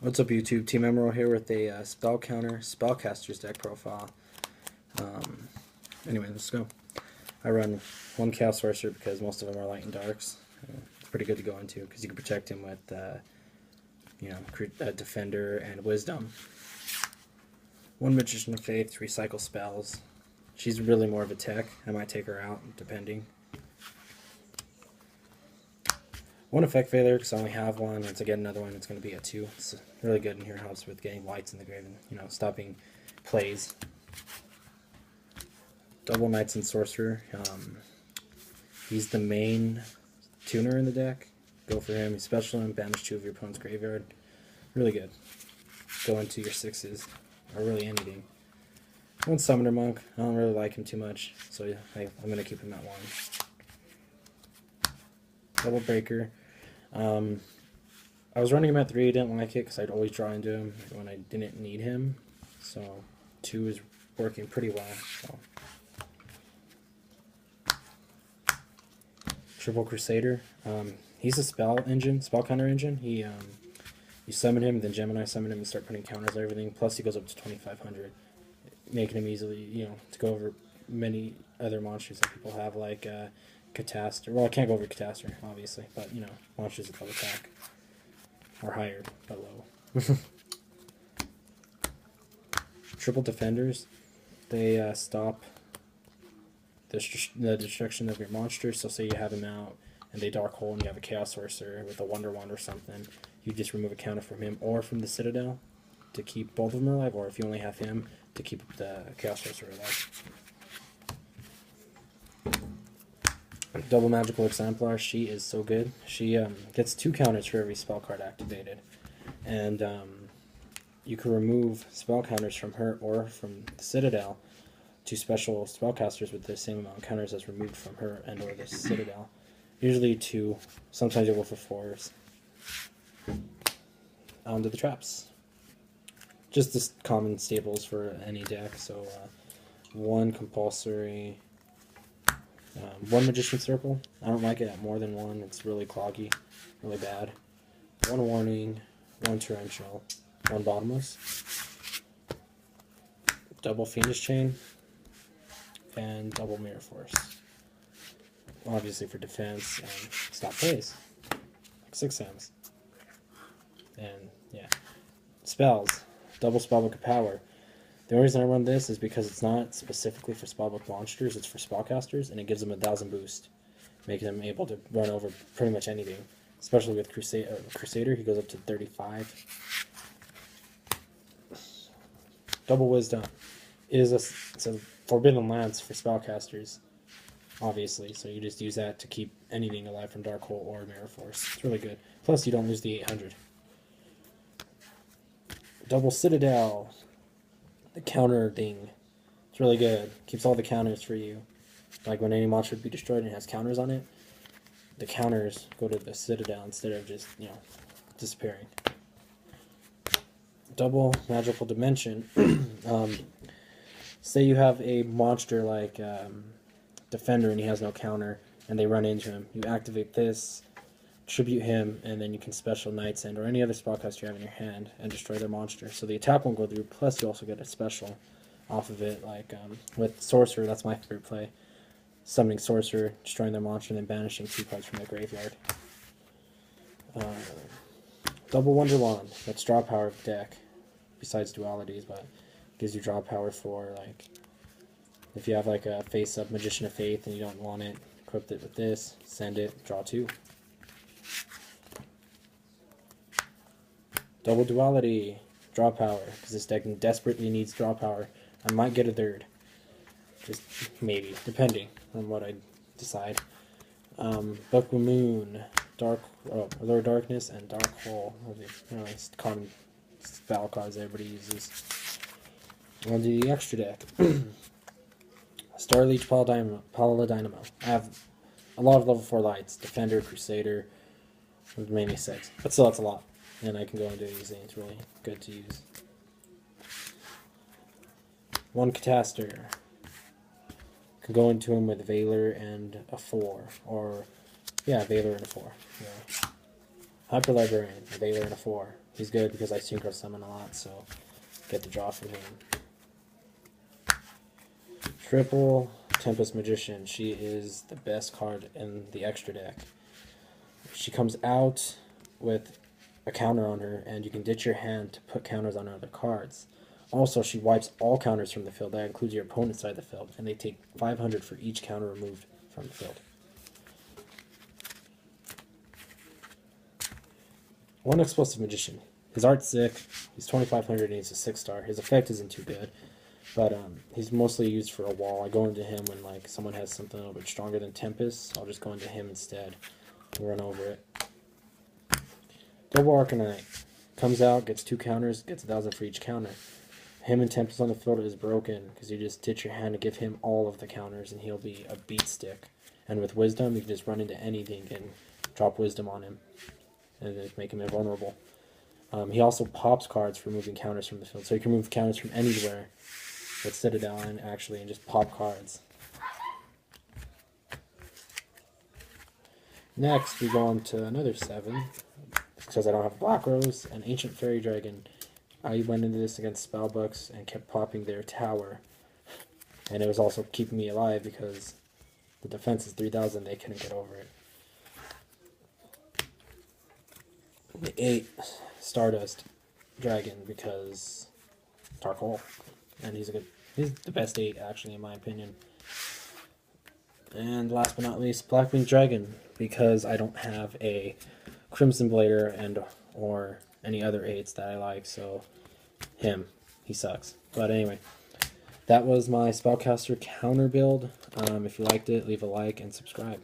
What's up, YouTube? Team Emerald here with a spell counter spellcaster's deck profile. Anyway, let's go. I run one Chaos Sorcerer because most of them are light and darks. It's pretty good to go into because you can protect him with, Defender and Wisdom. One Magician of Faith to recycle spells. She's really more of a tech. I might take her out, depending. One Effect Failure, because I only have one, and to get another one, it's going to be a 2. It's really good in here, helps with getting whites in the grave and, stopping plays. Double Knights and Sorcerer. He's the main tuner in the deck. Go for him. He's special and banish 2 of your opponent's graveyard. Really good. Go into your 6s, or really anything. One Summoner Monk. I don't really like him too much, so I'm going to keep him at 1. Double Breaker. I was running him at 3, didn't like it because I'd always draw into him when I didn't need him. So 2 is working pretty well. So. Triple Crusader. He's a spell counter engine. You summon him, then Gemini summon him and start putting counters on everything. Plus he goes up to 2,500, making him easily, to go over many other monsters that people have, like Catastor. Well, I can't go over Catastor, obviously, but, monsters that will attack. Or higher, but low. Triple Defenders. They stop the destruction of your monster. So say you have him out, and they Dark Hole, and you have a Chaos Sorcerer with a Wonder Wand or something. You just remove a counter from him or from the Citadel to keep both of them alive, or if you only have him, to keep the Chaos Sorcerer alive. Double Magical Exemplar. She is so good. She gets 2 counters for every spell card activated, and you can remove spell counters from her or from the Citadel to special spellcasters with the same amount of counters as removed from her and or the Citadel. Usually 2. Sometimes you'll go for 4s. On to the traps. Just the common staples for any deck. So 1 compulsory. 1 Magician Circle. I don't like it at more than 1. It's really cloggy, really bad. 1 Warning, 1 Torrential, 1 Bottomless. Double Fiendish Chain, and double Mirror Force. Obviously for defense and stop plays. Like 6 M's. And yeah. Spells. Double Spellbook of Power. The only reason I run this is because it's not specifically for spellbook monsters, it's for spellcasters, and it gives them 1,000 boost, making them able to run over pretty much anything. Especially with Crusader, he goes up to 35. Double Wisdom is it's a forbidden lance for spellcasters, obviously, so you just use that to keep anything alive from Dark Hole or Mirror Force. It's really good. Plus, you don't lose the 800. Double Citadel. The counter thing. It's really good. Keeps all the counters for you. Like when any monster would be destroyed and it has counters on it, the counters go to the Citadel instead of just, disappearing. Double Magical Dimension. Say you have a monster like Defender and he has no counter, and they run into him. You activate this, tribute him, and then you can special Knight's End or any other spellcaster you have in your hand and destroy their monster. So the attack won't go through, plus you also get a special off of it, like with Sorcerer. That's my favorite play. Summoning Sorcerer, destroying their monster, and then banishing 2 cards from their graveyard. Double Wonder Wand. That's draw power of the deck, besides dualities, but gives you draw power for, like, if you have like a face-up Magician of Faith and you don't want it, equip it with this, send it, draw 2. Double Duality, draw power, because this deck desperately needs draw power. I might get a 3rd, just maybe, depending on what I decide. Book of Moon, Lower Darkness, and Dark Hole are the common spell cards everybody uses. On to the extra deck. Starleech, Paladynamo. I have a lot of level 4 lights, Defender, Crusader, mainly 6, but still that's a lot. And I can go into it easily. It's really good to use. 1 Catastor. Can go into him with Valor and a 4. Or, yeah, Valor and a 4. Yeah. Hyper Librarian, a Valor and a 4. he's good because I synchro summon a lot, so get the draw from him. Triple Tempest Magician. She is the best card in the extra deck. She comes out with a counter on her, and you can ditch your hand to put counters on other cards. Also, she wipes all counters from the field. That includes your opponent's side of the field, and they take 500 for each counter removed from the field. One Explosive Magician. His art's sick. He's 2,500 and he's a 6-star. His effect isn't too good, but he's mostly used for a wall. I go into him when like someone has something a little bit stronger than Tempest. I'll just go into him instead and run over it. Double Arcanite. Comes out, gets 2 counters, gets 1,000 for each counter. Him and Tempest on the field is broken because you just ditch your hand to give him all of the counters and he'll be a beat stick. And with Wisdom, you can just run into anything and drop Wisdom on him and just make him invulnerable. He also pops cards for moving counters from the field. So you can move counters from anywhere with Citadel and actually and just pop cards. Next, we go on to another 7. Because I don't have Black Rose and Ancient Fairy Dragon. I went into this against Spellbooks and kept popping their tower. And it was also keeping me alive because the defense is 3,000. They couldn't get over it. The 8 Stardust Dragon because Dark Hole. And he's the best 8 actually in my opinion. And last but not least, Blackwing Dragon because I don't have a Crimson Blader and or any other 8s that I like, so he sucks. But anyway, that was my Spellcaster counter build. If you liked it, leave a like and subscribe.